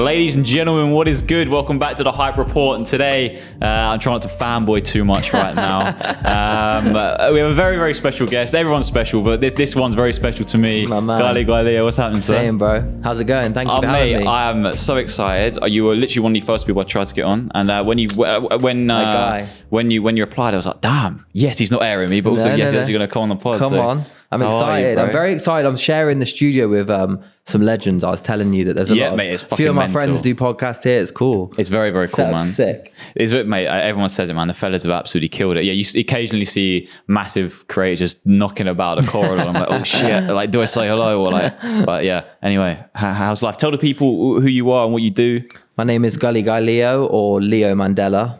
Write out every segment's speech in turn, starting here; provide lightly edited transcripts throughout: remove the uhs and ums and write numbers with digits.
Ladies and gentlemen, what is good? Welcome back to the Hype Report. And today, I'm trying not to fanboy too much right now. We have a very, very special guest. Everyone's special, but this one's very special to me. My man. Gully Guy Leo, what's happening, sir? Same, bro. How's it going? Thank you for having me. I am so excited. You were literally one of the first people I tried to get on. And when you replied, I was like, damn, yes, he's not airing me, but also yes, you're going to come on the pod. Come on. I'm excited. I'm very excited. I'm sharing the studio with some legends. I was telling you that there's a few of my friends do podcasts here. It's cool. It's very, very cool, man. Sick. It's mate. Everyone says it, man. The fellas have absolutely killed it. Yeah, you occasionally see massive creators just knocking about a corridor. I'm like, oh shit! Like, do I say hello or like? But yeah. Anyway, how's life? Tell the people who you are and what you do. My name is Gully Guy Leo, or Leo Mandela.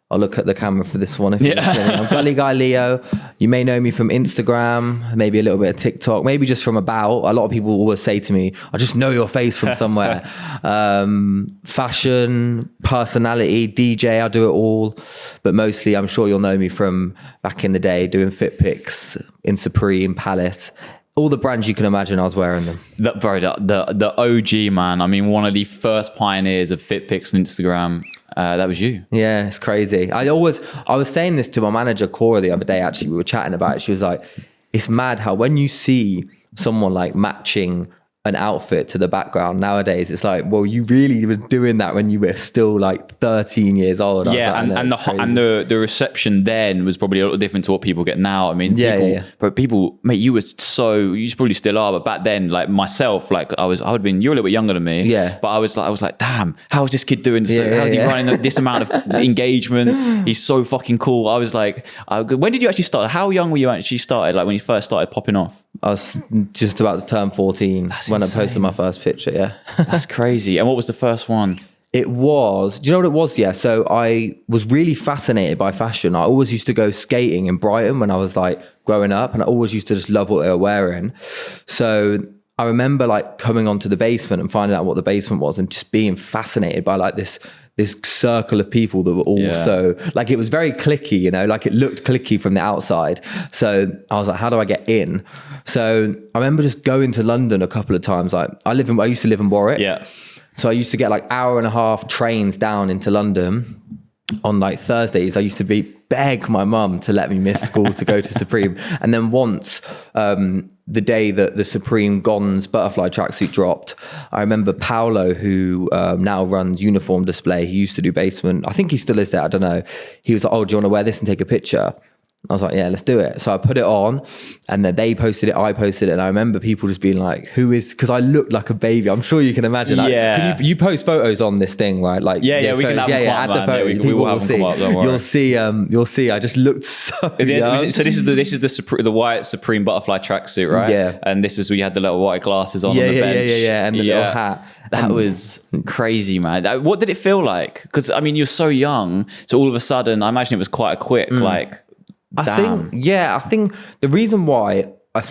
I'll look at the camera for this one. I'm Gully Guy Leo. You may know me from Instagram, maybe a little bit of TikTok, maybe just from About. A lot of people always say to me, I just know your face from somewhere. Fashion, personality, DJ, I do it all. But mostly, I'm sure you'll know me from back in the day, doing fit pics in Supreme, Palace. All the brands you can imagine, I was wearing them. The OG, man. I mean, one of the first pioneers of fit pics on Instagram. That was you. Yeah, it's crazy. I was saying this to my manager, Cora, the other day, actually. We were chatting about it. She was like, it's mad how when you see someone like matching an outfit to the background nowadays, it's like, well, you really were doing that when you were still like 13 years old. Yeah, and the reception then was probably a little different to what people get now. I mean, but people, mate, you probably still are, but back then, like myself, like I would have been, you're a little bit younger than me. Yeah. But I was like, damn, how is this kid doing? How is he running this amount of engagement? He's so fucking cool. I was like, when did you actually start? How young were you actually started? Like when you first started popping off? I was just about to turn 14 when I posted my first picture, yeah. That's crazy. And what was the first one? It was, do you know what it was? Yeah, so I was really fascinated by fashion. I always used to go skating in Brighton when I was like growing up, and I always used to just love what they were wearing. So I remember like coming onto the basement and finding out what the basement was and just being fascinated by like this circle of people that were all so like, it was very cliquey, you know, like it looked cliquey from the outside. So I was like, how do I get in? So I remember just going to London a couple of times. Like I used to live in Warwick. Yeah. So I used to get like hour and a half trains down into London on like Thursdays. I used to beg my mum to let me miss school to go to Supreme. And then once, the day that the Supreme Gons butterfly tracksuit dropped, I remember Paolo, who now runs Uniform Display, he used to do Basement. I think he still is there, I don't know. He was like, oh, do you want to wear this and take a picture? I was like, yeah, let's do it. So I put it on and then they posted it, I posted it. And I remember people just being like, because I looked like a baby. I'm sure you can imagine. Like, yeah. You post photos on this thing, right? Like, we can have them add the photo. We will have them come up, don't worry. You'll see. I just looked so young. So this is the white Supreme butterfly tracksuit, right? Yeah. And this is where you had the little white glasses on the bench. Yeah. And the little hat. That was crazy, man. What did it feel like? Because I mean, you're so young. So all of a sudden, I imagine it was quite a quick, I think the reason why I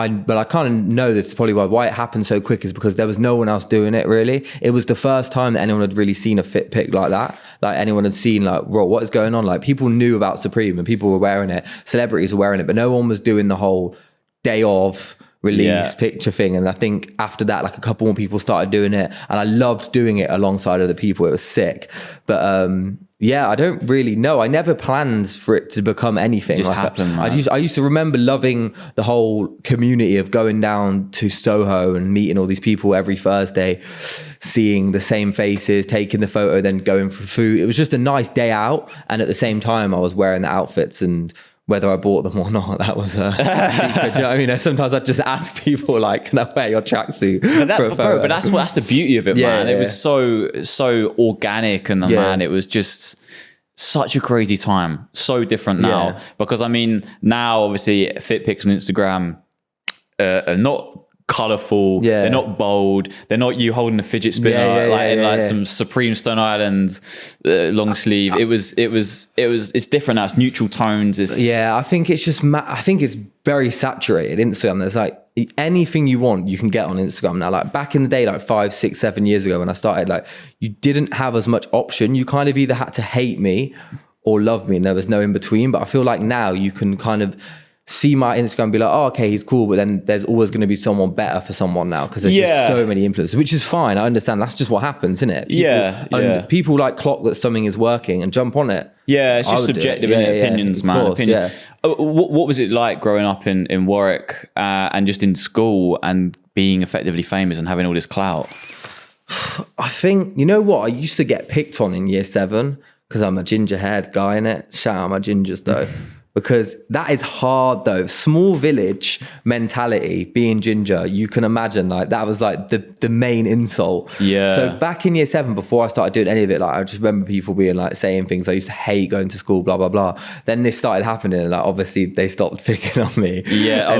kind of know this is probably why it happened so quick is because there was no one else doing it really. It was the first time that anyone had really seen a fit pic like that. Like anyone had seen like, bro, what is going on? Like people knew about Supreme and people were wearing it. Celebrities were wearing it, but no one was doing the whole day of release picture thing. And I think after that, like a couple more people started doing it and I loved doing it alongside other people. It was sick. But I don't really know. I never planned for it to become anything. Just happened, man. I used to remember loving the whole community of going down to Soho and meeting all these people every Thursday, seeing the same faces, taking the photo, then going for food. It was just a nice day out. And at the same time, I was wearing the outfits and whether I bought them or not, that was a secret. You know what I mean? Sometimes I'd just ask people like, can I wear your tracksuit for a photo? But that's the beauty of it, man. It was so organic and man, it was just such a crazy time. So different now. Because I mean, now obviously fit pics on Instagram are not colourful, they're not bold, they're not you holding a fidget spinner in some Supreme Stone Island long sleeve. It's different now. It's neutral tones. I think it's just I think it's very saturated. Instagram, there's like anything you want you can get on Instagram now. Like back in the day, like 5, 6, 7 years ago when I started, like you didn't have as much option. You kind of either had to hate me or love me and there was no in between. But I feel like now you can kind of see my Instagram and be like, oh, okay, he's cool, but then there's always going to be someone better for someone now because there's just so many influencers, which is fine. I understand. That's just what happens, isn't it? People like clock that something is working and jump on it. Yeah, it's just subjective opinions, man. Course, opinions. What was it like growing up in Warwick and just in school and being effectively famous and having all this clout? I think, you know what? I used to get picked on in year 7 because I'm a ginger-haired guy, innit? Shout out my gingers, though. Because that is hard though. Small village mentality, being ginger, you can imagine like that was like the main insult. Yeah. So back in year 7, before I started doing any of it, like I just remember people being like saying things. I used to hate going to school, blah, blah, blah. Then this started happening and like obviously they stopped picking on me. Yeah.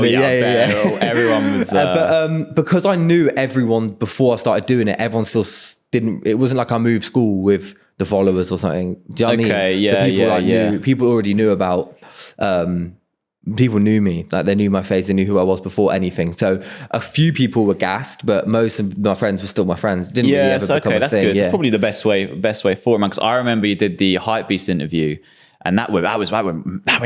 Everyone was... But because I knew everyone before I started doing it, everyone still didn't, it wasn't like I moved school with the followers or something. Do you know what I mean? So people people already knew about, people knew me, like they knew my face, they knew who I was before anything. So a few people were gassed, but most of my friends were still my friends. Didn't really ever become a that's thing. Good. That's probably the best way for it, man. Because I remember you did the Hypebeast interview. And that went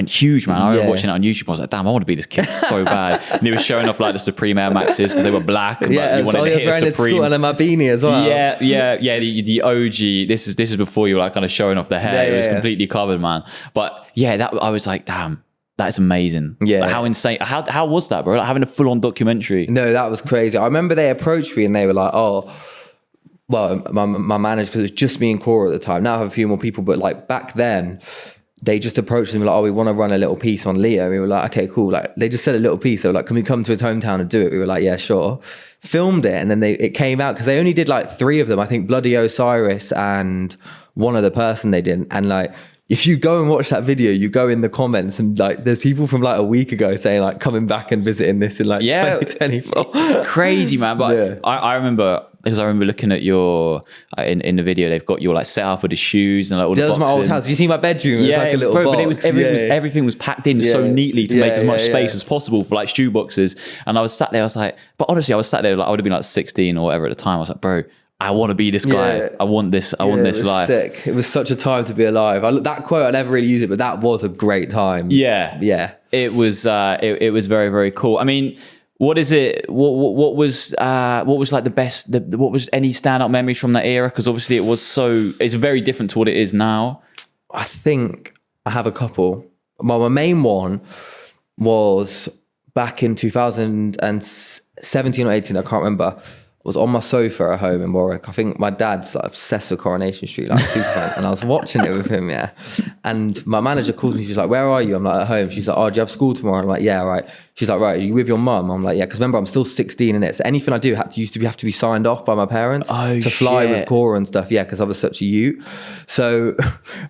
huge, man. I remember watching it on YouTube. I was like, damn, I want to be this kid so bad. And he was showing off like the Supreme Air Maxes because they were black. And you wanted to hit a Supreme. And my beanie as well. Yeah. The OG. This is before you were like kind of showing off the hair. It was completely covered, man. But yeah, I was like, damn, that's amazing. Yeah. Like, how insane. How was that, bro? Like having a full on documentary. No, that was crazy. I remember they approached me and they were like, oh, well, my manager, because it was just me and Cora at the time. Now I have a few more people, but like back then, they just approached him like, oh, we want to run a little piece on Leo. We were like, okay, cool. Like they just said a little piece. They were like, can we come to his hometown and do it? We were like, yeah, sure. Filmed it. And then it came out because they only did like 3 of them. I think Bloody Osiris and one other person they didn't. And like, if you go and watch that video, you go in the comments and like, there's people from like a week ago saying like coming back and visiting this in like 2024. It's crazy, man. But I remember, because I remember looking at your in the video, they've got your like set up with the shoes and like all the boxes. That was my old house. You see my bedroom? It was like a little box. But it was everything was packed in so neatly to make as much space as possible for like shoe boxes. And I was sat there, I was like, but honestly, I was sat there like I would have been like 16 or whatever at the time. I was like, bro, I want to be this guy. I want this. I want this life. Sick. It was such a time to be alive. That quote, I never really use it, but that was a great time. Yeah. It was. It was very, very cool. I mean, what is it? What was like the best? What was any standout memories from that era? Because obviously it's very different to what it is now. I think I have a couple. Well, my main one was back in 2017 or 18. I can't remember. Was on my sofa at home in Warwick. I think my dad's like obsessed with Coronation Street, like super fan. And I was watching it with him, And my manager calls me, she's like, where are you? I'm like, at home. She's like, oh, do you have school tomorrow? I'm like, yeah, right. She's like, right, are you with your mum? I'm like, yeah, because remember, I'm still 16 and so anything I do used to have to be signed off by my parents to fly with Cora and stuff. Yeah, because I was such a ute. So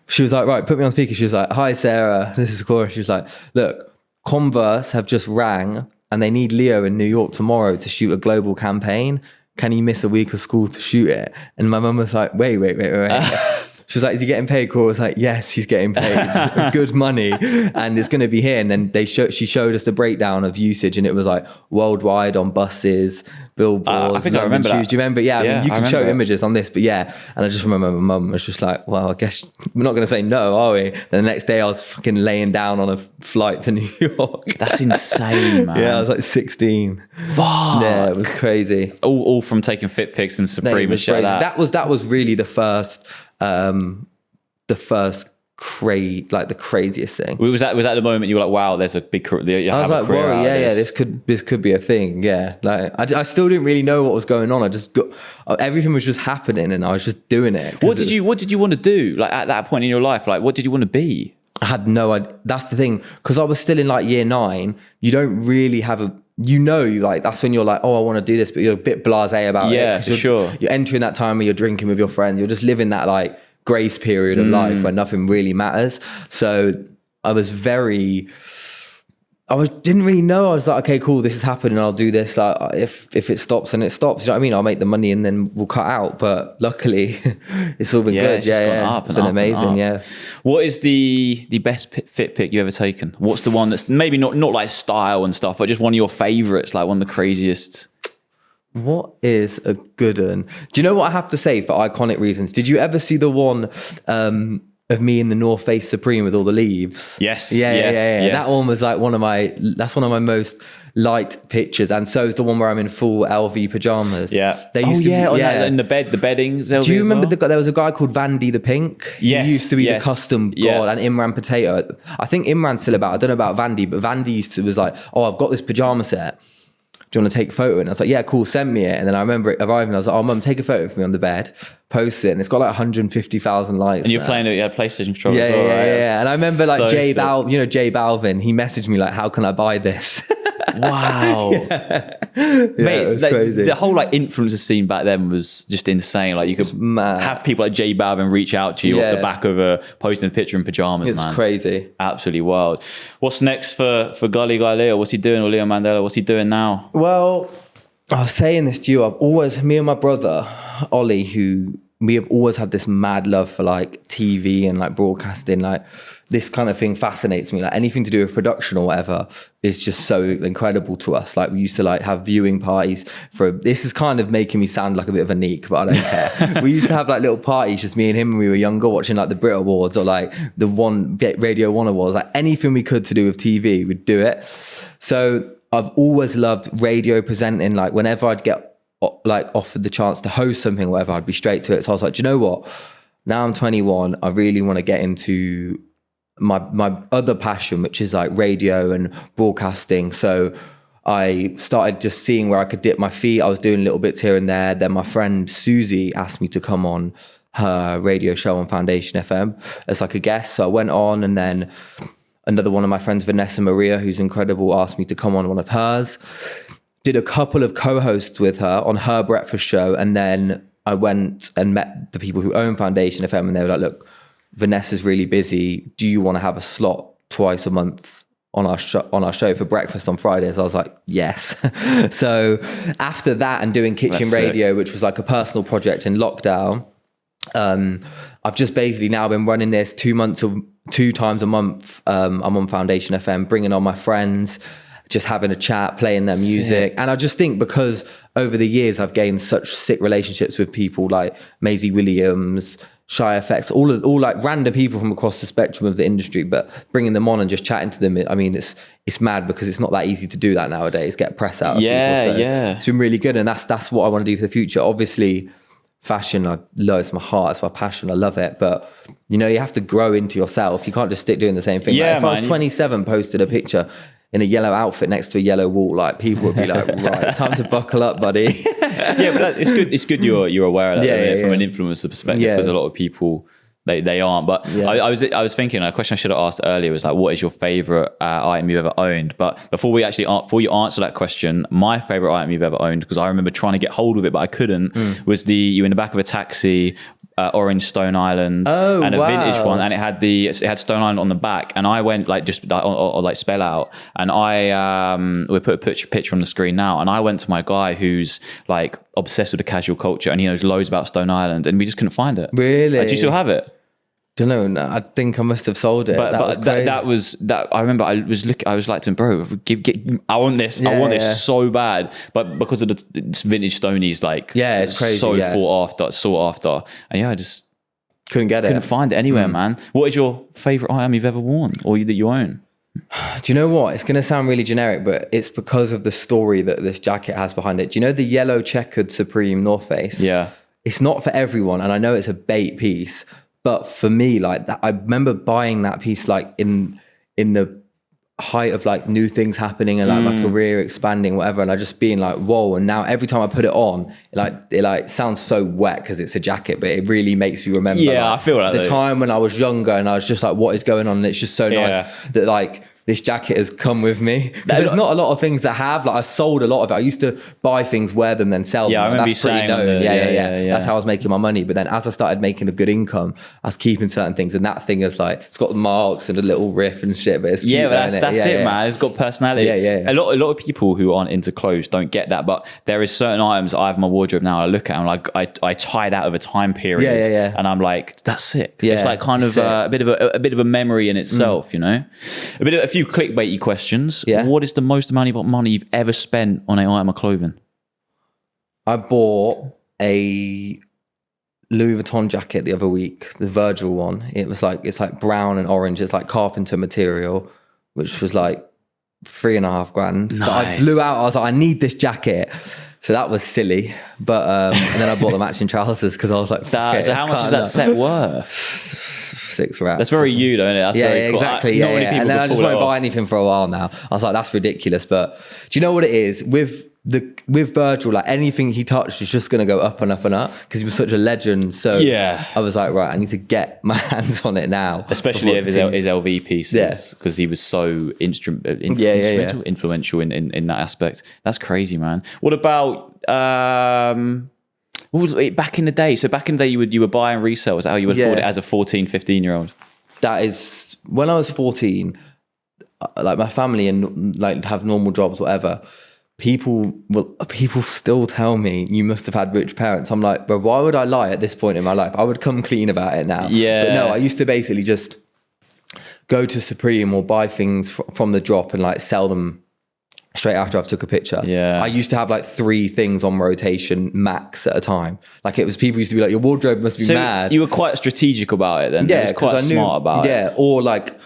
she was like, right, put me on speaker. She was like, hi, Sarah, this is Cora. She was like, look, Converse have just rang and they need Leo in New York tomorrow to shoot a global campaign. Can he miss a week of school to shoot it? And my mum was like, wait. She was like, is he getting paid? Cora was like, yes, he's getting paid good money and it's going to be here. And then she showed us the breakdown of usage and it was like worldwide on buses, billboards. I think I remember that. Do you remember? Yeah, I mean, you can show images on this, but yeah. And I just remember my mum was just like, well, I guess we're not going to say no, are we? Then the next day I was fucking laying down on a flight to New York. That's insane, man. Yeah, I was like 16. Fuck. Yeah, it was crazy. All from taking fit pics and Supreme and shit like that. That was really the first the craziest thing. Was that the moment you were like, wow, there's a big career? I was like, whoa, this could be a thing. Yeah, like I still didn't really know what was going on. I just got everything was just happening, and I was just doing it. What did you want to do? Like at that point in your life, like what did you want to be? I had no idea. That's the thing, because I was still in like year 9. You don't really have that's when you're like, oh, I want to do this, but you're a bit blasé about it. Yeah, for sure. You're entering that time where you're drinking with your friends. You're just living that like grace period of life where nothing really matters. So I didn't really know. I was like, okay, cool, this is happening. I'll do this. Like, if it stops, then it stops. You know what I mean? I'll make the money and then we'll cut out. But luckily, it's all been good. It's been amazing. Yeah. What is the best fit pic you ever taken? What's the one that's maybe not like style and stuff, but just one of your favorites, like one of the craziest? What is a good one? Do you know what I have to say for iconic reasons? Did you ever see the one of me in the North Face Supreme with all the leaves. Yes. Yeah. That one was like one of my most liked pictures, and so is the one where I'm in full LV pajamas. Yeah. They used to be, in the beddings. Do you remember there was a guy called Vandy the Pink? Yes. He used to be the custom god, and Imran Potato. I think Imran's still about. I don't know about Vandy, but Vandy was like, oh, I've got this pajama set. Do you want to take a photo? And I was like, yeah, cool, send me it. And then I remember it arriving, I was like, oh, Mum, take a photo of me on the bed, post it. And it's got like 150,000 likes. And you're playing it, you had PlayStation controller as well, right? Yeah. And I remember like J Balvin, he messaged me like, how can I buy this? Wow. Mate, it was crazy. The whole like influencer scene back then was just insane. Like you could have people like J Balvin reach out to you off the back of posting a picture in pajamas, man. It's crazy. Absolutely wild. What's next for Gully Guy Leo? What's he doing? Or Leo Mandela? What's he doing now? Well, I was saying this to you. Me and my brother, Ollie, who we have always had this mad love for like TV and like broadcasting, like this kind of thing fascinates me. Like anything to do with production or whatever is just so incredible to us. Like we used to like have viewing parties this is kind of making me sound like a bit of a neek, but I don't care. We used to have like little parties, just me and him when we were younger, watching like the Brit Awards or like the Radio 1 Awards, like anything we could to do with TV, we'd do it. So I've always loved radio presenting. Like whenever I'd get like offered the chance to host something or whatever, I'd be straight to it. So I was like, do you know what? Now I'm 21. I really want to get into my other passion, which is like radio and broadcasting. So I started just seeing where I could dip my feet. I was doing little bits here and there. Then my friend Susie asked me to come on her radio show on Foundation FM as like a guest. So I went on, and then another one of my friends, Vanessa Maria, who's incredible, asked me to come on one of hers. Did a couple of co-hosts with her on her breakfast show, and then I went and met the people who own Foundation FM, and they were like, look, Vanessa's really busy. Do you want to have a slot twice a month on our show for breakfast on Fridays? I was like, yes. So after that and doing Kitchen Radio, which was like a personal project in lockdown, I've just basically now been running this 2 times a month. I'm on Foundation FM, bringing on my friends, just having a chat, playing their music. And I just think because over the years I've gained such sick relationships with people like Maisie Williams, Shy FX, all like random people from across the spectrum of the industry, but bringing them on and just chatting to them, I mean, it's mad because it's not that easy to do that nowadays, get press out of people. So it's been really good, and that's what I want to do for the future. Obviously, fashion, it's my heart, it's my passion, I love it, but you know, you have to grow into yourself. You can't just stick doing the same thing. Like if I was 27, posted a picture in a yellow outfit next to a yellow wall, like people would be like, right, time to buckle up, buddy. But it's good. It's good you're aware of that from an influencer perspective, because a lot of people they aren't. But I was thinking, a question I should have asked earlier was like, what is your favorite item you've ever owned? But before you answer that question, my favorite item you've ever owned, because I remember trying to get hold of it but I couldn't, was you in the back of a taxi. Orange Stone Island and a vintage one, and it had Stone Island on the back, and I went like just or like spell out, and we put a picture on the screen now, and I went to my guy who's like obsessed with the casual culture, and he knows loads about Stone Island, and we just couldn't find it. Really? Do you still have it? Don't know. No, I think I must have sold it. But that was. I remember I was like to him, bro, I want this. I want this so bad. But because of it's vintage Stonies, like it's crazy. So sought after, and I just couldn't find it anywhere, man. What is your favorite item you've ever worn or that you own? Do you know what? It's going to sound really generic, but it's because of the story that this jacket has behind it. Do you know the yellow checkered Supreme North Face? Yeah. It's not for everyone, and I know it's a bait piece. But for me, like that, I remember buying that piece like in the height of like new things happening and like my career expanding, whatever. And I just being like, whoa. And now every time I put it on, it sounds so wet because it's a jacket, but it really makes you remember. Yeah, I feel like the time when I was younger and I was just like, what is going on? And it's just so nice that like this jacket has come with me. There's not a lot of things that have, like I sold a lot of it. I used to buy things, wear them, then sell them. Yeah, I remember that's pretty known. Yeah. That's how I was making my money. But then as I started making a good income, I was keeping certain things. And that thing is like, it's got marks and a little riff and shit, but it's cute. Yeah, but that's it, man. It's got personality. Yeah. A lot of people who aren't into clothes don't get that. But there is certain items I have in my wardrobe now, I look at and like I tied out of a time period. And I'm like, that's sick. Yeah, it's like kind of a bit of a memory in itself, you know? A few clickbaity questions. Yeah. What is the most amount of money you've ever spent on an item of clothing? I bought a Louis Vuitton jacket the other week, the Virgil one. It's like brown and orange. It's like carpenter material, which was like 3.5 grand. Nice. But I blew out. I was like, I need this jacket. So that was silly. But and then I bought the matching trousers because I was like, so how much is that set worth? 6 racks. That's very you, though, isn't it? That's very cool. Exactly. Not many people and then I just won't won't buy anything for a while now. I was like, that's ridiculous. But do you know what it is with Virgil? Like anything he touched is just going to go up and up and up because he was such a legend. So I was like, right, I need to get my hands on it now. Especially his LV pieces because he was so influential in that aspect. That's crazy, man. What about back in the day? So back in the day, you would buy and resell. Is that how you would afford it as a 14, 15-year-old? That is, when I was 14, like my family and like have normal jobs, whatever. People still tell me you must have had rich parents. I'm like, bro, why would I lie at this point in my life? I would come clean about it now. Yeah. But no, I used to basically just go to Supreme or buy things from the drop and like sell them straight after I've took a picture. Yeah. I used to have like 3 things on rotation max at a time. Like people used to be like, your wardrobe must be mad. You were quite strategic about it then. Yeah. You was quite smart about it. Yeah. Or like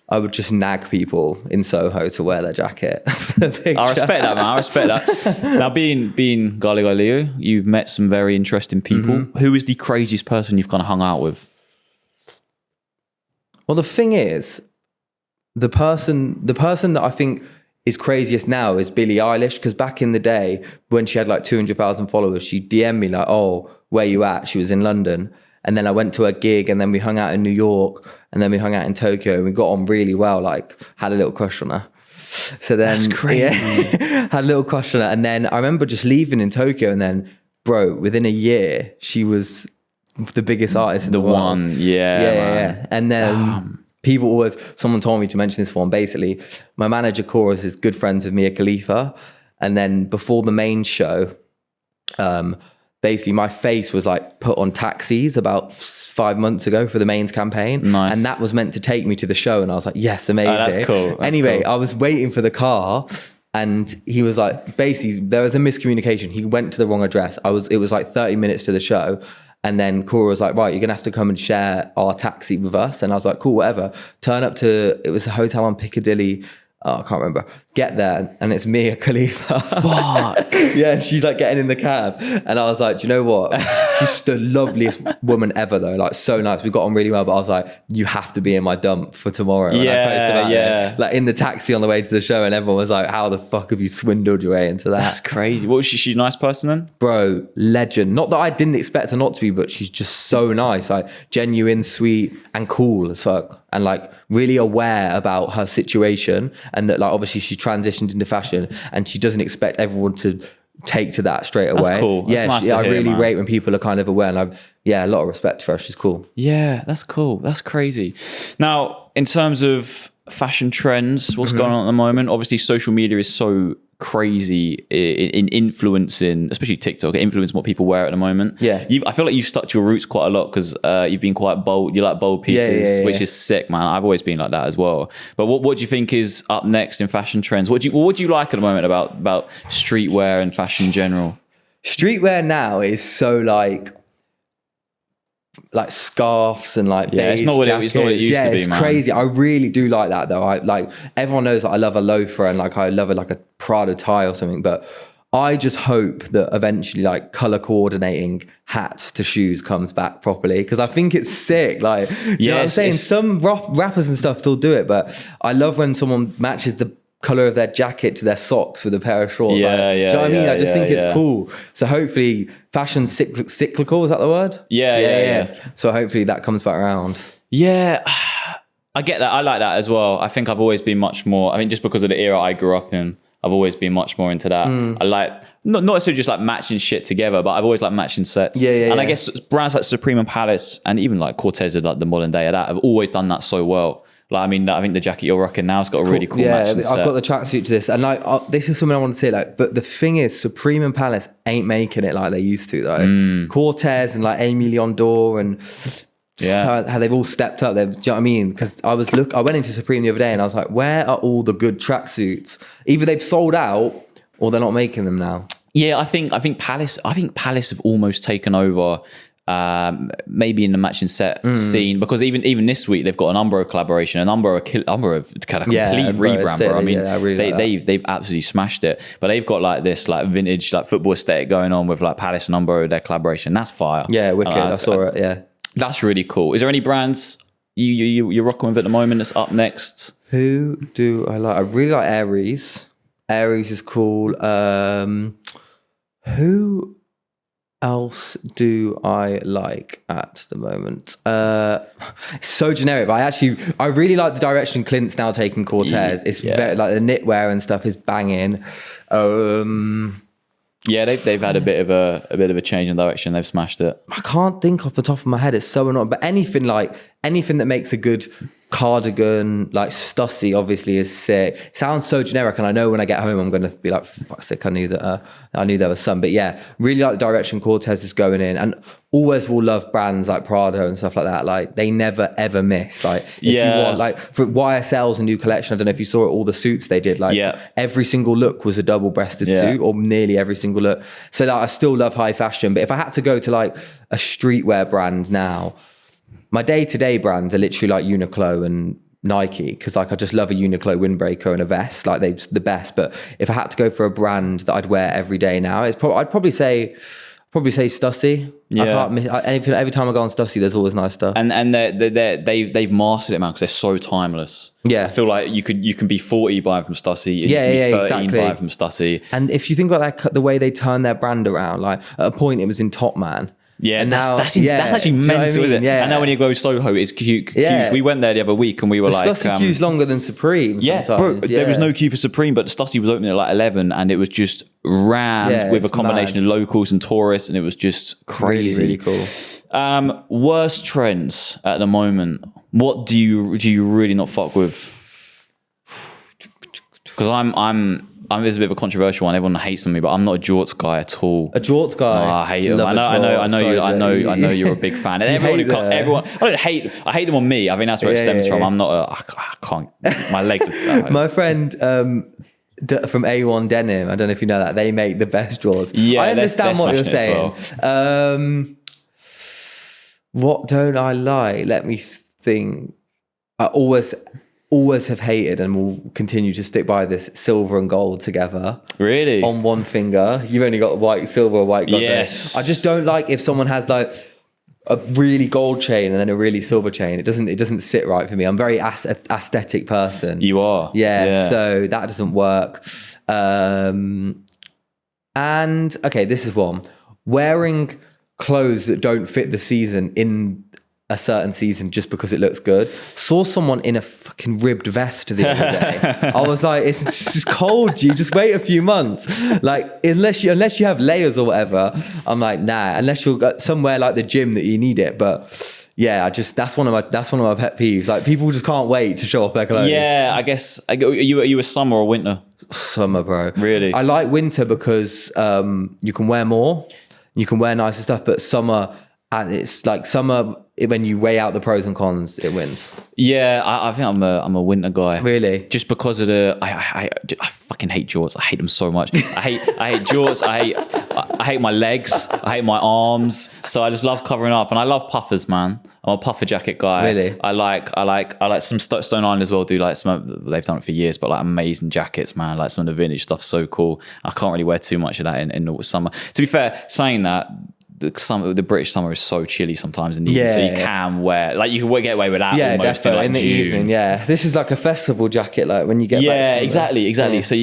I would just nag people in Soho to wear their jacket. I respect that, man. I respect that. Now, being Gully Guy Leo, you've met some very interesting people. Mm-hmm. Who is the craziest person you've kind of hung out with? Well, the thing is, the person that I think is craziest now is Billie Eilish, because back in the day when she had like 200,000 followers, she DM'd me like, oh, where you at? She was in London. And then I went to a gig and then we hung out in New York and then we hung out in Tokyo and we got on really well, like had a little crush on her. So then, that's crazy. Yeah, had a little crush on her. And then I remember just leaving in Tokyo and then, bro, within a year, she was the biggest artist in the world. One, yeah. And then someone told me to mention this one. Basically, my manager, Chorus, is good friends with Mia Khalifa. And then before the main show, basically my face was like put on taxis about 5 months ago for the mains campaign. Nice. And that was meant to take me to the show. And I was like, yes, amazing. Oh, that's cool. Anyway, I was waiting for the car and he was like, basically there was a miscommunication. He went to the wrong address. It was like 30 minutes to the show. And then Cora was like, right, you're going to have to come and share our taxi with us. And I was like, cool, whatever. Turn up to, it was a hotel on Piccadilly. Oh, I can't remember. Get there and it's Mia Khalifa. Fuck. Yeah, she's like getting in the cab. And I was like, do you know what? She's the loveliest woman ever though. Like so nice. We got on really well, but I was like, you have to be in my dump for tomorrow. And I posted about it, like in the taxi on the way to the show and everyone was like, how the fuck have you swindled your way into that? That's crazy. What was she a nice person then? Bro, legend. Not that I didn't expect her not to be, but she's just so nice. Like genuine, sweet and cool as fuck. And like really aware about her situation and that like obviously she transitioned into fashion and she doesn't expect everyone to take to that straight away. That's cool. That's nice to hear, I really man. rate when people are kind of aware and a lot of respect for her. She's cool. Yeah, that's cool. That's crazy. Now, in terms of fashion trends, what's going on at the moment? Obviously, social media is so crazy in influencing, especially TikTok, influencing what people wear at the moment. Yeah. I feel like you've stuck to your roots quite a lot because you've been quite bold. You like bold pieces, which is sick, man. I've always been like that as well. But what do you think is up next in fashion trends? What do you like at the moment about streetwear and fashion in general? Streetwear now is so like scarves and like it's not what it used to be, man. It's crazy. I really do like that though. I like everyone knows that I love a loafer and like I love like a Prada tie or something, but I just hope that eventually like color coordinating hats to shoes comes back properly because I think it's sick. Like, you know what I'm saying? Some rappers and stuff still do it, but I love when someone matches the color of their jacket to their socks with a pair of shorts. Do you know what I mean? I just think it's cool. So hopefully fashion's cyclical, is that the word? Yeah. So hopefully that comes back around. Yeah, I get that. I like that as well. I think I've always been much more, I mean, just because of the era I grew up in, I've always been much more into that. I like, not necessarily just like matching shit together, but I've always liked matching sets. And I guess brands like Supreme and Palace and even like Cortez of like the modern day of that have always done that so well. Like, I mean, I think the jacket you're rocking now has got a really cool matching set. I've got the tracksuit to this. And like, this is something I want to say, like, but the thing is, Supreme and Palace ain't making it like they used to though. Cortez and like Amy Leon Dore and how they've all stepped up. Do you know what I mean? Because I went into Supreme the other day and I was like, where are all the good tracksuits? Either they've sold out or they're not making them now. Yeah, I think Palace have almost taken over maybe in the matching set scene, because even this week they've got an Umbro collaboration, an Umbro kind of complete rebrand, bro. I mean, they've absolutely smashed it. But they've got like this like vintage like football aesthetic going on with like Palace and Umbro, their collaboration. That's fire. Yeah, wicked. I saw it. Yeah, that's really cool. Is there any brands you're rocking with at the moment that's up next? Who do I like? I really like Aries. Aries is cool. Who else do I like at the moment? It's so generic, but I really like the direction Clint's now taking Cortez. It's very like the knitwear and stuff is banging. Yeah, they've had a bit of a change in direction. They've smashed it. I can't think off the top of my head. It's so annoying. But anything that makes a good cardigan, like Stussy, obviously is sick. It sounds so generic, and I know when I get home I'm going to be like, fuck's sake, I knew there was some. But yeah, really like the direction Cortez is going in, and always will love brands like Prada and stuff like that. Like they never ever miss. Like if you want, like for YSL's a new collection, I don't know if you saw it, all the suits they did. Like every single look was a double-breasted suit, or nearly every single look. So like I still love high fashion, but if I had to go to like a streetwear brand now, my day-to-day brands are literally like Uniqlo and Nike, because like I just love a Uniqlo windbreaker and a vest. Like they're the best. But if I had to go for a brand that I'd wear every day now, I'd probably say Stussy. Yeah. I can't miss, every time I go on Stussy, there's always nice stuff. And they've mastered it, man, because they're so timeless. Yeah, I feel like you can be 40 buying from Stussy. And you can be 13 exactly. buying from Stussy. And if you think about that, the way they turn their brand around, like at a point it was in Top Man. Yeah, and that's actually mental, isn't it? Yeah. And now when you go Soho, it's queue. We went there the other week and we were like... Stussy queue's longer than Supreme sometimes. Bro, there was no queue for Supreme, but Stussy was opening at like 11 and it was just rammed with a combination of locals and tourists, and it was just crazy. Really, really cool. Worst trends at the moment. What do you really not fuck with? Because this is a bit of a controversial one. Everyone hates on me, but I'm not a jorts guy at all. A jorts guy? Oh, I hate them. I know you're a big fan. And everyone. I hate them on me. I think that's where it stems from. I'm not. I can't. My legs. My friend from A1 Denim. I don't know if you know that. They make the best jorts. Yeah, I understand what you're saying. Well. What don't I like? Let me think. I always have hated and will continue to stick by this silver and gold together. Really? On one finger. You've only got white, silver or white gold. Yes. There. I just don't like if someone has like a really gold chain and then a really silver chain. It doesn't sit right for me. I'm a very aesthetic person. You are. Yeah. So that doesn't work. And okay, this is one. Wearing clothes that don't fit the season in a certain season just because it looks good. Saw someone in a fucking ribbed vest the other day. I was like, it's just cold, you just wait a few months. Like unless you have layers or whatever, I'm like, nah, unless you're somewhere like the gym that you need it. But yeah, that's one of my pet peeves. Like people just can't wait to show off their clothes. Yeah, I guess are you a summer or winter? Summer, bro. Really? I like winter because you can wear more, you can wear nicer stuff, but summer, and it's like summer, when you weigh out the pros and cons, it wins. Yeah, I think I'm a winter guy. Really? Just because of I fucking hate jorts. I hate them so much. I hate jorts. I hate my legs. I hate my arms. So I just love covering up, and I love puffers, man. I'm a puffer jacket guy. Really? I like some Stone Island as well. Do like some, they've done it for years, but like amazing jackets, man. Like some of the vintage stuff, so cool. I can't really wear too much of that in the summer. To be fair, saying that, the British summer is so chilly sometimes in the evening, so you can wear, like, you can get away with that almost in, like, in the June. Evening. Yeah, this is like a festival jacket, like when you get back from exactly. Yeah. So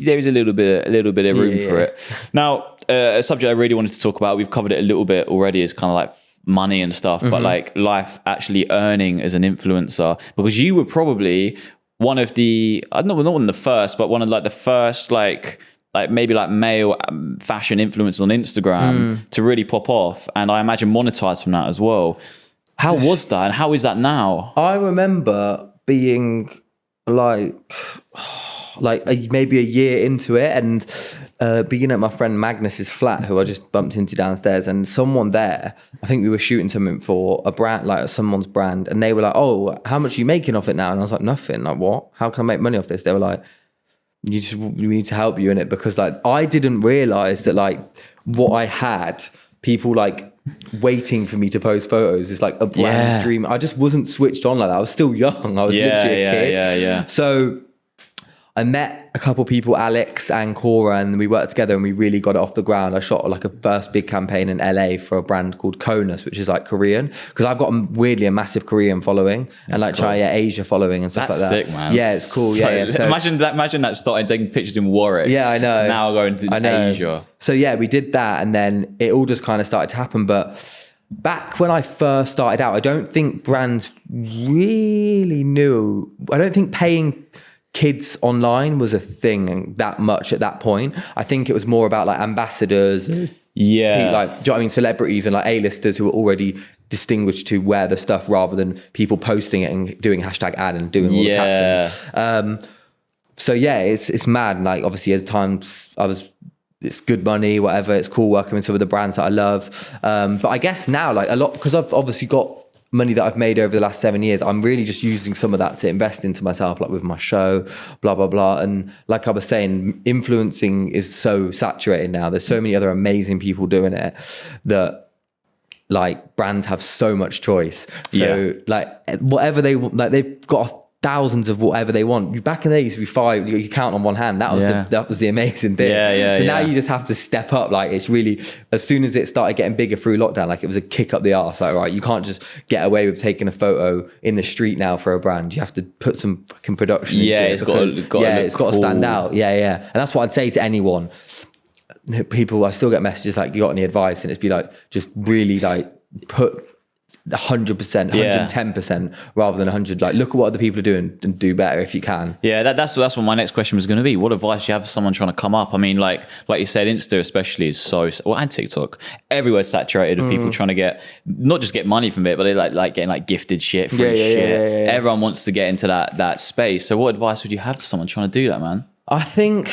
there is a little bit of room for it. Now, a subject I really wanted to talk about, we've covered it a little bit already, is kind of like money and stuff, but like life actually earning as an influencer, because you were probably one of the, not one of the first, but one of like the first like maybe like male fashion influencers on Instagram to really pop off, and I imagine monetize from that as well. How was that, and how is that now? I remember being like maybe a year into it, and being at my friend Magnus's flat, who I just bumped into downstairs, and someone there, I think we were shooting something for a brand, like someone's brand, and they were like, "Oh, how much are you making off it now?" And I was like, "Nothing." Like, what? How can I make money off this? They were like, we need to help you in it, because like I didn't realize that like what I had, people like waiting for me to post photos. It's like a brand dream. I just wasn't switched on like that. I was still young. I was literally a kid. Yeah. So I met a couple people, Alex and Cora, and we worked together and we really got it off the ground. I shot like a first big campaign in LA for a brand called Konus, which is like Korean, because I've got weirdly a massive Korean following and like Asia following and stuff like that. That's sick, man. Yeah, it's cool. So, So, imagine that starting taking pictures in Warwick. Yeah, I know. So now going to Asia. So yeah, we did that, and then it all just kind of started to happen. But back when I first started out, I don't think brands really knew. I don't think paying kids online was a thing that much at that point. I think it was more about like ambassadors, like, do you know what I mean, celebrities and like A-listers who were already distinguished to wear the stuff, rather than people posting it and doing hashtag ad and doing all the captions. So yeah, it's mad. And like obviously as times it's good money, whatever. It's cool working with some of the brands that I love. But I guess now like a lot, because I've obviously got money that I've made over the last 7 years, I'm really just using some of that to invest into myself, like with my show, blah, blah, blah. And like I was saying, influencing is so saturated now. There's so many other amazing people doing it that like brands have so much choice. So like whatever they want, like they've got thousands of whatever they want. Back in the day, used to be 5. You count on one hand. That was the amazing thing. So now you just have to step up. Like it's really, as soon as it started getting bigger through lockdown, like it was a kick up the arse. Like right, you can't just get away with taking a photo in the street now for a brand. You have to put some fucking production into it. It's got to stand out. And that's what I'd say to anyone. People, I still get messages like, you got any advice? And it's be like, just really like put 100%, 110% rather than 100. Like, look at what other people are doing and do better if you can. Yeah, that's what my next question was going to be. What advice do you have for someone trying to come up? I mean, like you said, Insta especially is and TikTok, everywhere's saturated of people trying to get, not just get money from it, but they like getting like gifted shit, free shit. Everyone wants to get into that space. So what advice would you have to someone trying to do that, man? I think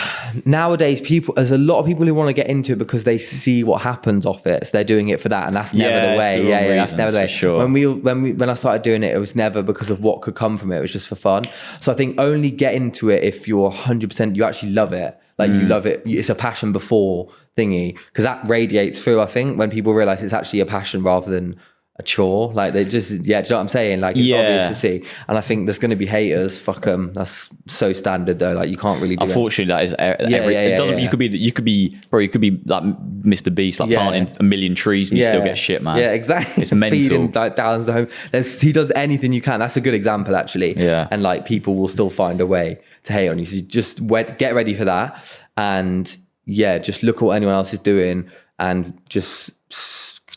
nowadays there's a lot of people who want to get into it because they see what happens off it. So they're doing it for that. And that's never the way. That's never the way. Sure. When I started doing it, it was never because of what could come from it. It was just for fun. So I think only get into it if you're 100%, you actually love it. Like you love it. It's a passion before thingy. Because that radiates through, I think, when people realize it's actually a passion rather than a chore. Like they just, do you know what I'm saying? Like it's obvious to see. And I think there's going to be haters. Fuck them. That's so standard though. Like you can't really do Unfortunately, that is it doesn't. You could be like Mr. Beast, like planting a million trees and you still get shit, man. Yeah, exactly. It's mental. Feeding like thousands of homes. He does anything you can. That's a good example actually. Yeah. And like people will still find a way to hate on you. So just get ready for that. And just look at what anyone else is doing and just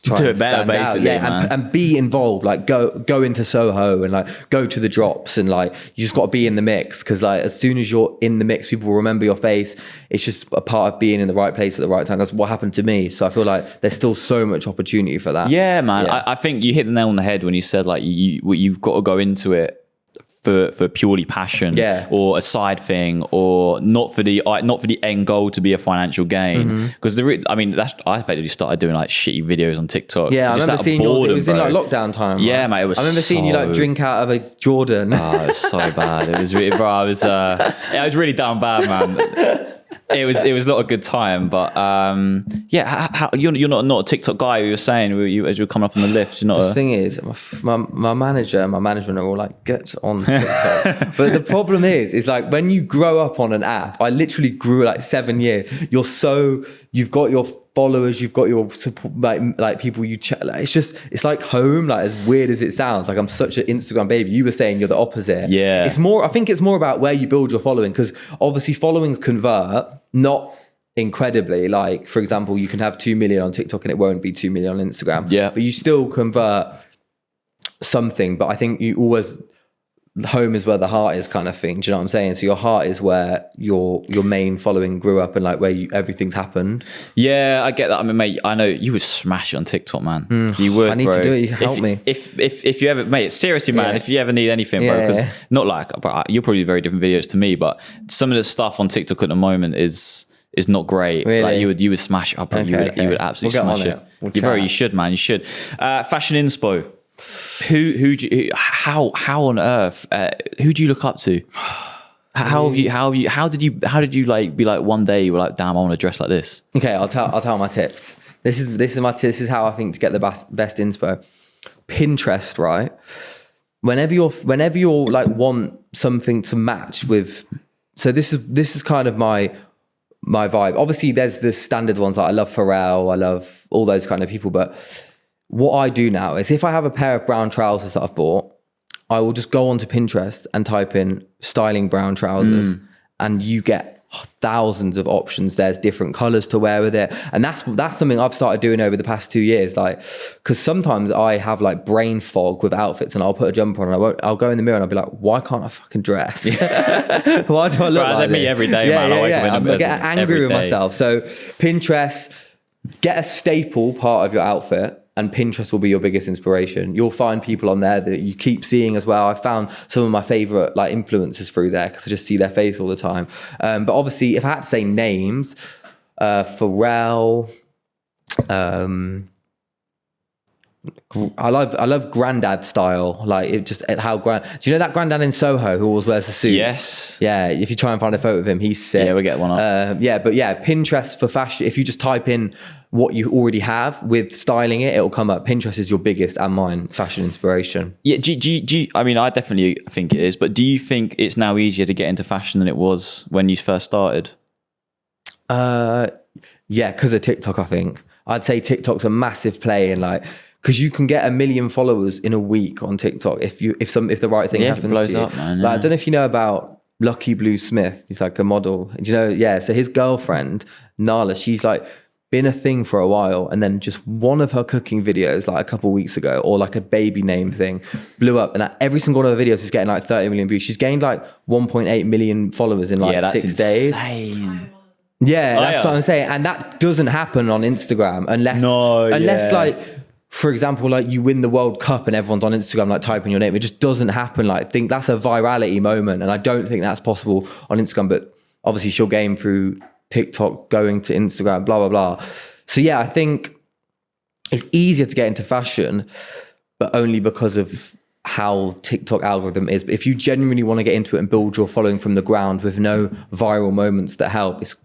do it better, basically, and be involved. Like go into Soho and like go to the drops and like you just got to be in the mix, because like as soon as you're in the mix, people will remember your face. It's just a part of being in the right place at the right time. That's what happened to me. So I feel like there's still so much opportunity for that. Yeah, man. Yeah. I think you hit the nail on the head when you said like you've got to go into it for purely passion or a side thing, or not for the end goal to be a financial gain. Because I effectively started doing like shitty videos on TikTok. Yeah, I remember seeing yours. It was in like lockdown time. Yeah, mate. It was. I remember seeing you like drink out of a Jordan. Oh, it was so bad. It was really, bro. I was really down bad, man. It was not a good time, but how you're not a TikTok guy. You were saying as you were coming up on the lift. You're not. The thing is, my manager and my management are all like, get on TikTok. But the problem is like when you grow up on an app. I literally grew like 7 years. You've got your followers, you've got your support, like people you chat. Like, it's like home. Like as weird as it sounds, like I'm such an Instagram baby. You were saying you're the opposite. Yeah, I think it's more about where you build your following, because obviously followings convert, not incredibly. Like for example, you can have 2 million on TikTok and it won't be 2 million on Instagram. Yeah, but you still convert something. But I think you always, home is where the heart is, kind of thing. Do you know what I'm saying? So your heart is where your main following grew up and like where everything's happened. Yeah, I get that. I mean, mate, I know you would smash it on TikTok, man. You would. I need to do it. You help me. If you ever, mate, seriously, man, if you ever need anything, bro, because not like, you're probably very different videos to me, but some of the stuff on TikTok at the moment is not great. Really? Like you would smash it up. You would absolutely smash it. Bro, you should, man. You should. Fashion inspo. How on earth? Who do you look up to? How did you like be like one day you were like, damn, I want to dress like this? Okay, I'll tell my tips. This is how I think to get the best inspo. Pinterest, right? Whenever you're like want something to match with, so this is kind of my vibe. Obviously, there's the standard ones like I love Pharrell, I love all those kind of people. But what I do now is if I have a pair of brown trousers that I've bought, I will just go onto Pinterest and type in styling brown trousers, and you get thousands of options. There's different colors to wear with it, and that's something I've started doing over the past 2 years. Like, because sometimes I have like brain fog with outfits, and I'll put a jumper on, and I'll go in the mirror and I'll be like, why can't I fucking dress? Why do I look like this? Me every day, man. I get angry with myself. So Pinterest, get a staple part of your outfit, and Pinterest will be your biggest inspiration. You'll find people on there that you keep seeing as well. I found some of my favorite like influencers through there because I just see their face all the time. But obviously, if I had to say names, Pharrell, I love granddad style. Like it just how grand. Do you know that granddad in Soho who always wears a suit? Yes. Yeah. If you try and find a photo of him, he's sick. Yeah, we'll get one up. Pinterest for fashion. If you just type in what you already have with styling it, it'll come up. Pinterest is your biggest and mine fashion inspiration. Yeah. I mean, I definitely think it is. But do you think it's now easier to get into fashion than it was when you first started? Yeah, because of TikTok. I think I'd say TikTok's a massive play in like. Because you can get 1 million followers in a week on TikTok if the right thing happens to you. Up, man, Like, I don't know if you know about Lucky Blue Smith. He's like a model. Do you know? Yeah. So his girlfriend Nala, she's like been a thing for a while, and then just one of her cooking videos like a couple of weeks ago, or like a baby name thing, blew up, and every single one of her videos is getting like 30 million views. She's gained like 1.8 million followers in like 6 days. Yeah, that's what I'm saying, and that doesn't happen on Instagram unless like. For example, like you win the World Cup and everyone's on Instagram like typing your name. It just doesn't happen. Like, I think that's a virality moment, and I don't think that's possible on Instagram. But obviously, she'll gain through TikTok, going to Instagram, blah blah blah. So yeah, I think it's easier to get into fashion, but only because of how TikTok algorithm is. But if you genuinely want to get into it and build your following from the ground with no viral moments that help, it's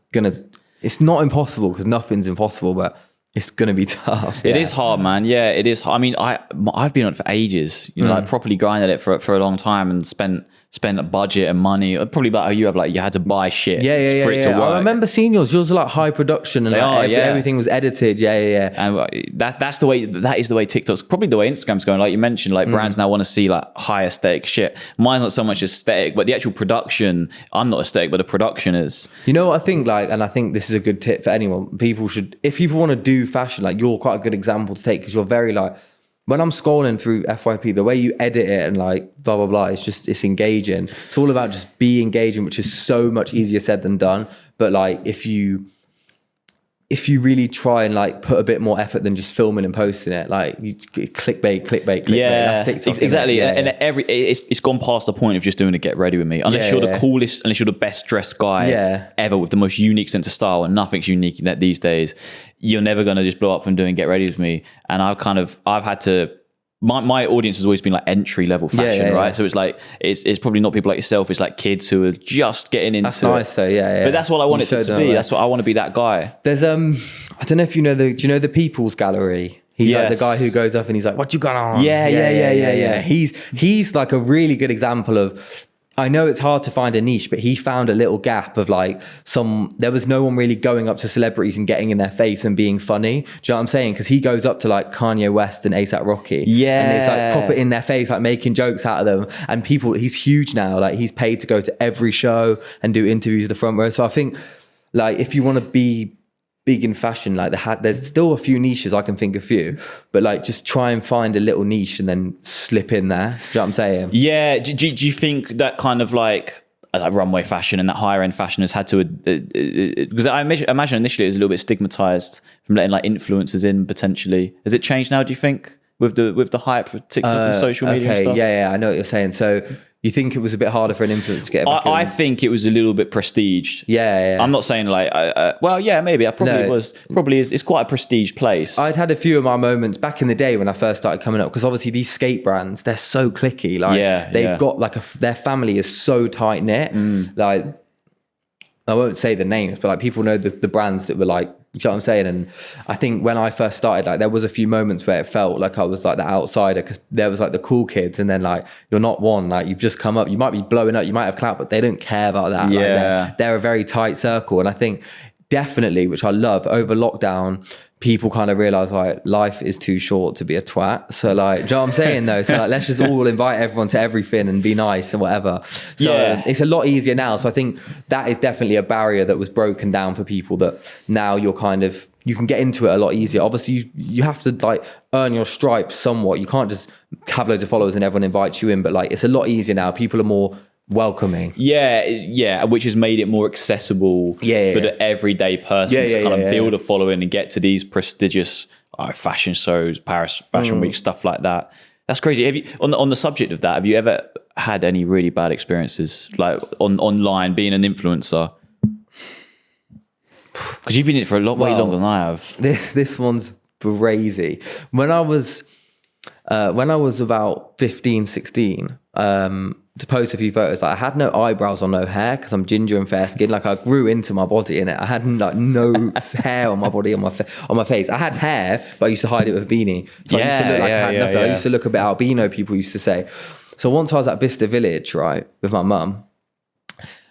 not impossible, because nothing's impossible, but it's going to be tough. It is hard, man. Yeah, it is. I mean, I've been on it for ages, like properly grinded it for a long time and spent a budget and money. Probably about how you have, like, you had to buy shit for it to work. I remember seeing yours. Yours are like high production and everything was edited. Yeah. And that is the way TikTok's, probably the way Instagram's going. Like you mentioned, like brands now want to see like high aesthetic shit. Mine's not so much aesthetic, but the actual production, I'm not aesthetic, but the production is. You know what I think, like, and I think this is a good tip for anyone. People should, if people want to do fashion, like you're quite a good example to take, because you're very like, when I'm scrolling through FYP, the way you edit it and like blah, blah, blah, it's engaging. It's all about just be engaging, which is so much easier said than done. But like, if you really try and like put a bit more effort than just filming and posting it, like you clickbait. Yeah, that's TikTok, exactly. And it's gone past the point of just doing a get ready with me. Unless you're the coolest, unless you're the best dressed guy ever with the most unique sense of style, and nothing's unique in that these days, you're never going to just blow up from doing get ready with me. And I've had to, my audience has always been like entry level fashion, right? So it's like, it's probably not people like yourself. It's like kids who are just getting into. That's nice, though. Yeah. But that's what I want it to be. That's what I want to be. That guy. There's I don't know if do you know the People's Gallery? He's like the guy who goes up and he's like, "What you got on?" Yeah. He's like a really good example of. I know it's hard to find a niche, but he found a little gap of like there was no one really going up to celebrities and getting in their face and being funny. Do you know what I'm saying? Because he goes up to like Kanye West and A$AP Rocky. Yeah. And it's like pop it in their face, like making jokes out of them. And people, he's huge now. Like he's paid to go to every show and do interviews at the front row. So I think like if you want to be big in fashion, like there's still a few niches, I can think of a few, but like just try and find a little niche and then slip in there. Do you know what I'm saying? Yeah. Do you think that kind of like runway fashion and that higher end fashion has had to, because I imagine initially it was a little bit stigmatized from letting like influencers in potentially. Has it changed now, do you think, with the hype of TikTok and social media and stuff? Yeah, I know what you're saying. So you think it was a bit harder for an influencer to get back in? I think it was a little bit prestiged. Yeah. I'm not saying like, well, yeah, maybe. It was. Probably is. It's quite a prestige place. I'd had a few of my moments back in the day when I first started coming up, because obviously these skate brands, they're so cliquey. Like they've got like their family is so tight knit. Like I won't say the names, but like people know the brands that were like You know what I'm saying? And I think when I first started, like there was a few moments where it felt like I was like the outsider, because there was like the cool kids, and then like you're not one, like you've just come up, you might be blowing up, you might have clout, but they don't care about that. Yeah. Like they're a very tight circle. And I think definitely, which I love, over lockdown, people kind of realize like life is too short to be a twat. So like, do you know what I'm saying though? So like, let's just all invite everyone to everything and be nice and whatever. So it's a lot easier now. So I think that is definitely a barrier that was broken down for people, that now you're kind of, you can get into it a lot easier. Obviously you have to like earn your stripes somewhat. You can't just have loads of followers and everyone invites you in, but like, it's a lot easier now. People are more welcoming, which has made it more accessible for the everyday person to kind of build a following and get to these prestigious fashion shows, Paris Fashion Week, stuff like that. That's crazy. Have you, on the subject of that, have you ever had any really bad experiences like online being an influencer? Because you've been in it for way longer than I have. This one's crazy. When I was about 15, 16, to post a few photos, like I had no eyebrows or no hair because I'm ginger and fair skinned. Like I grew into my body in it. I had like no hair on my body, on my face. I had hair, but I used to hide it with a beanie. So I used to look like I had nothing. I used to look a bit albino, people used to say. So once I was at Bicester Village, right, with my mum,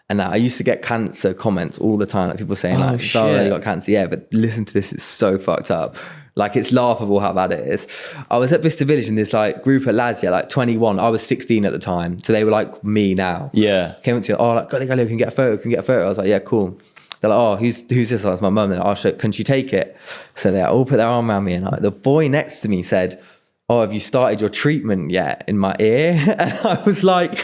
and I used to get cancer comments all the time, like people saying like, "Oh, you got cancer." Yeah, but listen to this, it's so fucked up. Like, it's laughable how bad it is. I was at Bicester Village and this like group of lads, like 21. I was 16 at the time. So they were like me now. Yeah. Came up to, like, Gully Guy Leo, can get a photo? I was like, yeah, cool. They're like, oh, who's this? I was my mum. They're like, can she take it? So they all put their arm around me, and like, the boy next to me said, oh, have you started your treatment yet, in my ear? And I was like,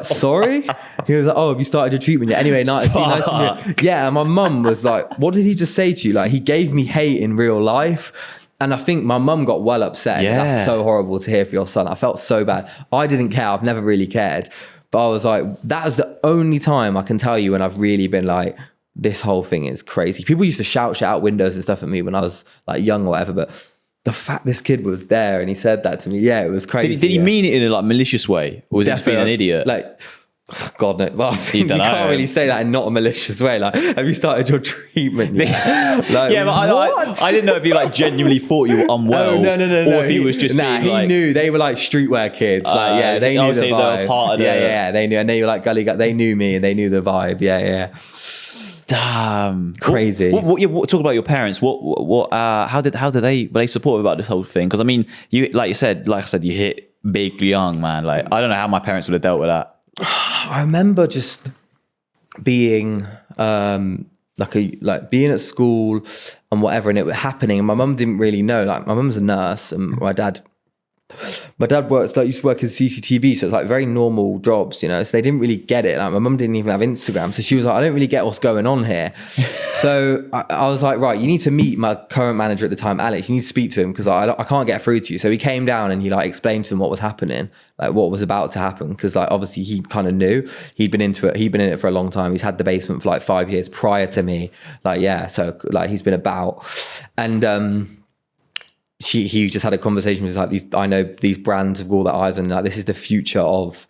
sorry? He was like, oh, have you started your treatment yet? Anyway, nice to meet you. Yeah, and my mum was like, what did he just say to you? Like, he gave me hate in real life. And I think my mum got well upset. Yeah. That's so horrible to hear for your son. I felt so bad. I didn't care. I've never really cared. But I was like, that was the only time I can tell you when I've really been like, this whole thing is crazy. People used to shout out windows and stuff at me when I was like young or whatever, but the fact this kid was there and he said that to me, it was crazy. Did he mean it in a like malicious way, or was he just being an idiot? Like, God no. Well, I think you can't really say that in not a malicious way. Like, have you started your treatment yet? Like, yeah, but I didn't know if he like genuinely thought you were unwell. No. Or if he was just being, he knew they were like streetwear kids. Like, they knew the vibe. They were part of they knew, and they were like Gully Guy. They knew me and they knew the vibe. Yeah. Damn, crazy. What talk about your parents? How did they, were they supportive about this whole thing? Because I mean, like I said, you hit big young, man. Like, I don't know how my parents would have dealt with that. I remember just being being at school and whatever, and it was happening, and my mum didn't really know. Like, my mum's a nurse, and my dad used to work in CCTV, so it's like very normal jobs, you know. So they didn't really get it. Like, my mum didn't even have Instagram, so she was like, I don't really get what's going on here. So I was like, right, you need to meet my current manager at the time, Alex. You need to speak to him because I can't get through to you. So he came down and he like explained to them what was happening, like what was about to happen, because like obviously he kind of knew. He'd been in it for a long time. He's had the basement for like 5 years prior to me. So like he's been about, and he just had a conversation with like, I know these brands have all their eyes on, like, this is the future of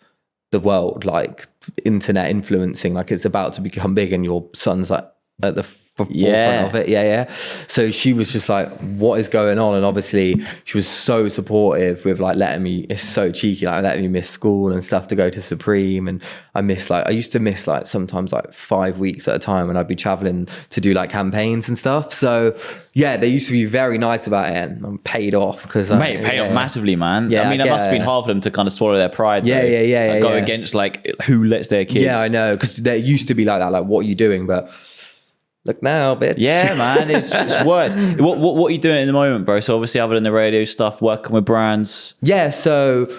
the world, like internet influencing, like it's about to become big, and your son's like at the forefront of it. Yeah. So she was just like, what is going on? And obviously she was so supportive with like letting me, it's so cheeky, like letting me miss school and stuff to go to Supreme. And I used to miss like sometimes like 5 weeks at a time when I'd be traveling to do like campaigns and stuff. So yeah, they used to be very nice about it, and I'm paid off because paid off massively, man. Yeah, I mean, it must have been hard for them to kind of swallow their pride. Go against like who lets their kids. Yeah, I know, because there used to be like that, like, what are you doing? But look now, bitch. Yeah, man, it's worked. What are you doing at the moment, bro? So obviously, other than the radio stuff, working with brands. Yeah, so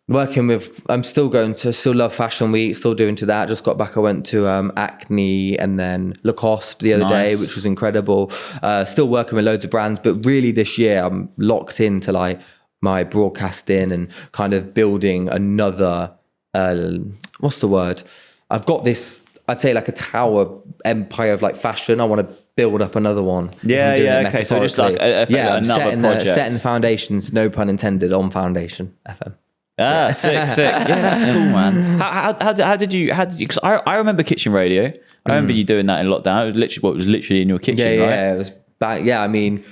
I'm still love Fashion Week, still doing to that. Just got back. I went to Acne and then Lacoste the other day, which was incredible. Still working with loads of brands, but really this year I'm locked into like my broadcasting and kind of building another. What's the word? I've got this, I'd say like a tower empire of like fashion. I want to build up another one. Yeah. Okay, so just like another project. Setting the foundations, no pun intended, on Foundation FM. Sick. Yeah, that's cool, man. How did you? Because I remember kitchen radio. I remember you doing that in lockdown. It was literally in your kitchen, right? Yeah, it was back. Yeah, I mean,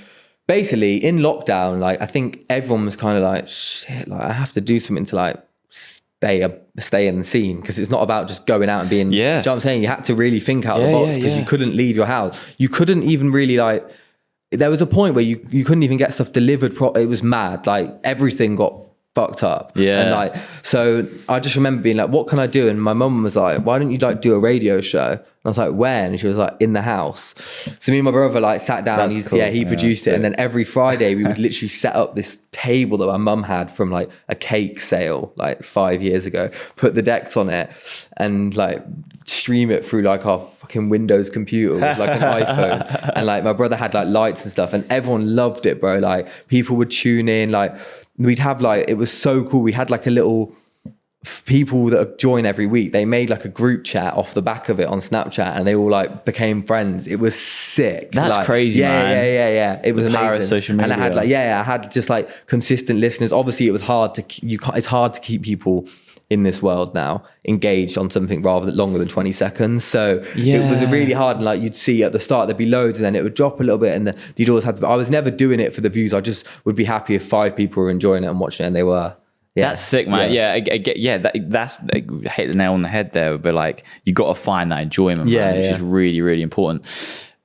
basically in lockdown, like I think everyone was kind of like, shit, like I have to do something to like stay in the scene, because it's not about just going out and being. Yeah. Do you know what I'm saying? You had to really think out of the box, because you couldn't leave your house. You couldn't even really like. There was a point where you couldn't even get stuff delivered. It was mad. Like everything got fucked up. Yeah. And like, so I just remember being like, what can I do? And my mum was like, why don't you like do a radio show? And I was like, where? And she was like, in the house. So me and my brother like sat down. He produced it. And then every Friday we would literally set up this table that my mum had from like a cake sale like 5 years ago, put the decks on it and like stream it through like our fucking Windows computer with like an iPhone. And like my brother had like lights and stuff, and everyone loved it, bro. Like people would tune in, like we'd have like, it was so cool. We had like a little people that join every week. They made like a group chat off the back of it on Snapchat, and they all like became friends. It was sick. That's like, crazy, man. Yeah. It was amazing. Social media. And I had like, I had just like consistent listeners. Obviously it was hard to, it's hard to keep people in this world now engaged on something rather than longer than 20 seconds. So it was really hard. And like you'd see at the start, there'd be loads and then it would drop a little bit, and then you'd always have to, I was never doing it for the views. I just would be happy if 5 people were enjoying it and watching it, and they were. Yeah. That's sick, man. That's hit the nail on the head there. But like, you got to find that enjoyment, man, which is really, really important.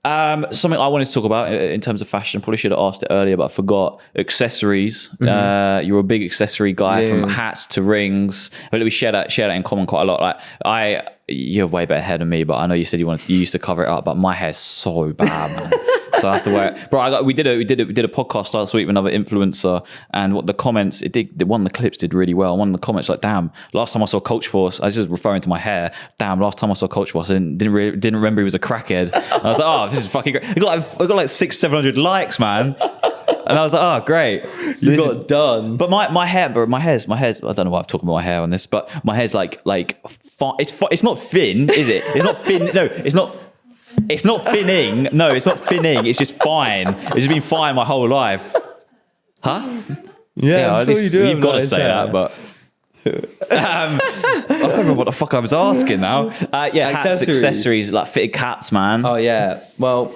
Something I wanted to talk about in terms of fashion, probably should have asked it earlier, but I forgot. Accessories. You're a big accessory guy, from hats to rings. I mean, we share that in common quite a lot. Like you're way better hair than me, but I know you said you used to cover it up, but my hair's so bad, man. So I have to wear it. Bro, we did a podcast last week with another influencer, and what the comments, one of the clips did really well. One of the comments like, damn, last time I saw Coach Force, I was just referring to my hair. Damn, last time I saw Coach Force, I didn't remember he was a crackhead. And I was like, oh, this is fucking great. I got like 600-700 likes, man. And I was like, oh, great. So you got done. But my hair, I don't know why I'm talking about my hair on this, but my hair's like it's not thin, is it? It's not thin. No, it's not. It's not thinning. No, it's not thinning. It's just fine. It's just been fine my whole life. Huh? Yeah, I'm sure you do. You've got to say that, but I don't remember what the fuck I was asking now. Hats, accessories, like fitted caps, man. Oh yeah. Well,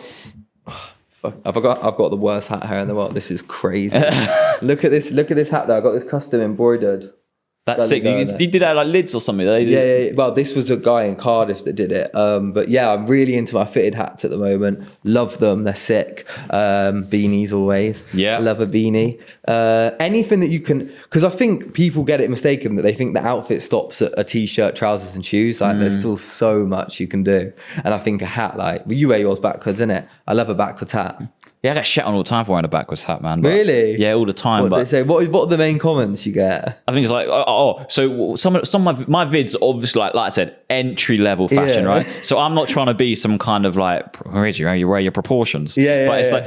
fuck. I've got the worst hat hair in the world. This is crazy. Look at this hat though. I got this custom embroidered. That's sick. You did that like lids or something? Yeah. Well, this was a guy in Cardiff that did it. But yeah, I'm really into my fitted hats at the moment. Love them. They're sick. Beanies always. Yeah. Love a beanie. Anything that you can, because I think people get it mistaken that they think the outfit stops at a t-shirt, trousers and shoes. Like there's still so much you can do. And I think a hat, like, well, you wear yours backwards, innit? I love a backwards hat. Yeah, I get shit on all the time for wearing a backwards hat, man. Really? Yeah, all the time. What but they say? What are the main comments you get? I think it's like, so some of my vids are obviously like I said, entry level fashion, right? So I'm not trying to be some kind of like, you wear your proportions. Yeah. But it's like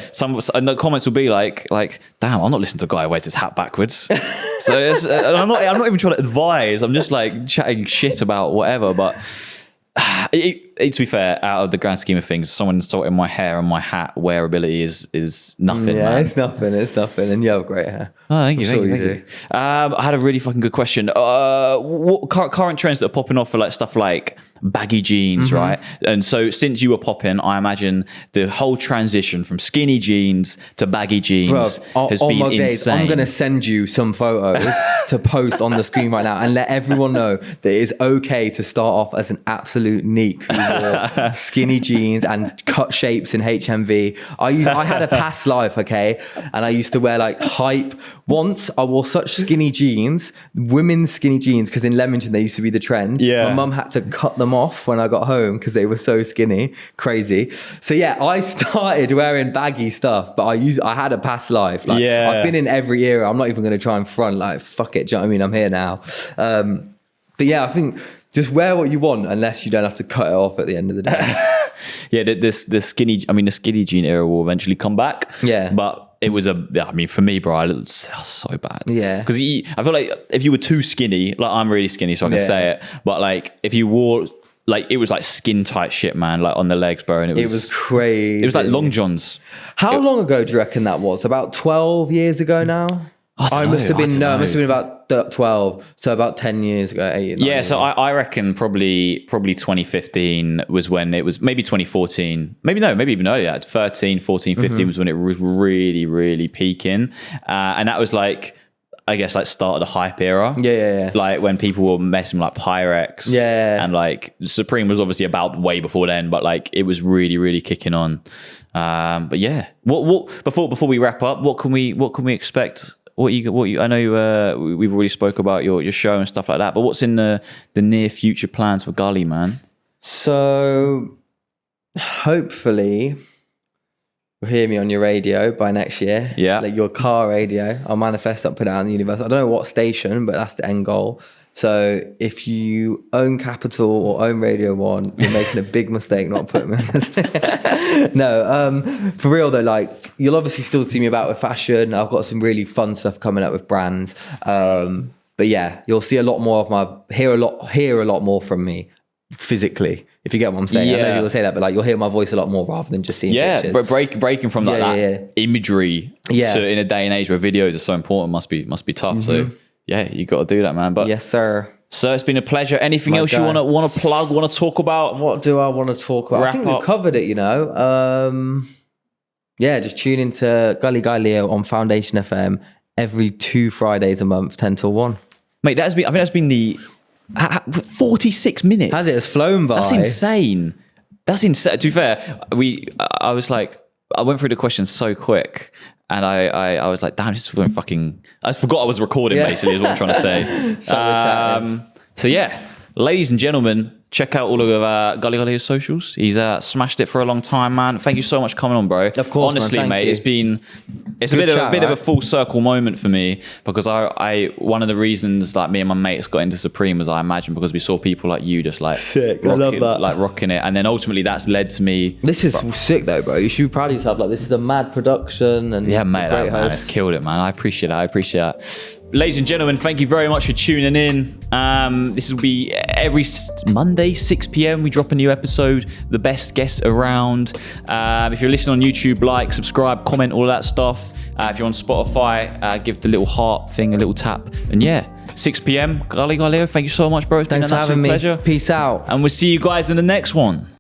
and the comments will be like, damn, I'm not listening to a guy who wears his hat backwards. So I'm not even trying to advise. I'm just like chatting shit about whatever, but. To be fair, out of the grand scheme of things, someone sorting my hair and my hat wearability is nothing. Yeah, man. it's nothing, and you have great hair. Oh, thank you. I had a really fucking good question. What current trends that are popping off for like stuff like baggy jeans, right? And so since you were popping, I imagine the whole transition from skinny jeans to baggy jeans has been insane. I'm going to send you some photos to post on the screen right now and let everyone know that it is okay to start off as an absolute neek who wore skinny jeans and cut shapes in HMV. I had a past life, okay? And I used to wear like hype. Once I wore such skinny jeans, women's skinny jeans, because in Leamington they used to be the trend. Yeah. My mum had to cut them off when I got home because they were so skinny. Crazy. So yeah, I started wearing baggy stuff, but I had a past life. Like, I've been in every era. I'm not even going to try and front like, fuck it. Do you know what I mean? I'm here now. But yeah, I think just wear what you want unless you don't have to cut it off at the end of the day. Yeah, the skinny jean era will eventually come back. Yeah. But it was for me, bro, I looked so bad. Yeah. Because I feel like if you were too skinny, like I'm really skinny, so I can say it. But like if you wore, like it was like skin tight shit, man, like on the legs, bro. And it was crazy. It was like long johns. How long ago do you reckon that was? About 12 years ago now? I must have been about 12, so about 10 years ago, 8 years. Yeah, so I reckon probably 2015 was when it was, maybe 2014, maybe even earlier, 13, 14, 15 was when it was really, really peaking. And that was like, I guess like start of the hype era. Yeah. Like when people were messing with like Pyrex. Yeah. And like Supreme was obviously about way before then, but like it was really, really kicking on. But yeah, what before we wrap up, what can we expect? What you I know we've already spoke about your show and stuff like that, but what's in the near future plans for Gully, man? So hopefully you'll hear me on your radio by next year. Yeah. Like your car radio. I'll manifest that, put it out in the universe. I don't know what station, but that's the end goal. So if you own Capital or own Radio 1, you're making a big mistake not putting me on this. No, for real though, like you'll obviously still see me about with fashion. I've got some really fun stuff coming up with brands. But yeah, you'll see a lot more of hear a lot more from me physically, if you get what I'm saying. I know people say that, but like you'll hear my voice a lot more rather than just seeing pictures. But breaking from that imagery to in a day and age where videos are so important must be tough. So yeah, you got to do that, man. But yes, sir. So it's been a pleasure. Anything else you want to plug, want to talk about? What do I want to talk about? I think we covered it, you know. Yeah, just tune into Gully Guy Leo on Foundation FM every 2 Fridays a month, 10 till 1. Mate, that's been the 46 minutes. Has it? It's flown by. That's insane. To be fair, I was like, I went through the questions so quick. And I was like, damn, this is fucking... I forgot I was recording, basically, is what I'm trying to say. So yeah, ladies and gentlemen, check out all of Gully Guy Leo's socials. He's smashed it for a long time, man. Thank you so much for coming on, bro. Of course, honestly, man, mate, it's a bit of a full circle moment for me, because I one of the reasons like me and my mates got into Supreme was, I imagine, because we saw people like you just like sick. I love that. Like rocking it, and then ultimately that's led to me. This is sick though, bro. You should be proud of yourself. Like, this is a mad production, and yeah, mate, man, it's killed it, man. I appreciate that. Ladies and gentlemen, thank you very much for tuning in. This will be every Monday, 6 p.m. We drop a new episode, the best guests around. If you're listening on YouTube, like, subscribe, comment, all of that stuff. If you're on Spotify, give the little heart thing a little tap. And yeah, 6 p.m. Gully Guy Leo, thank you so much, bro. It's been an absolute pleasure. Peace out. And we'll see you guys in the next one.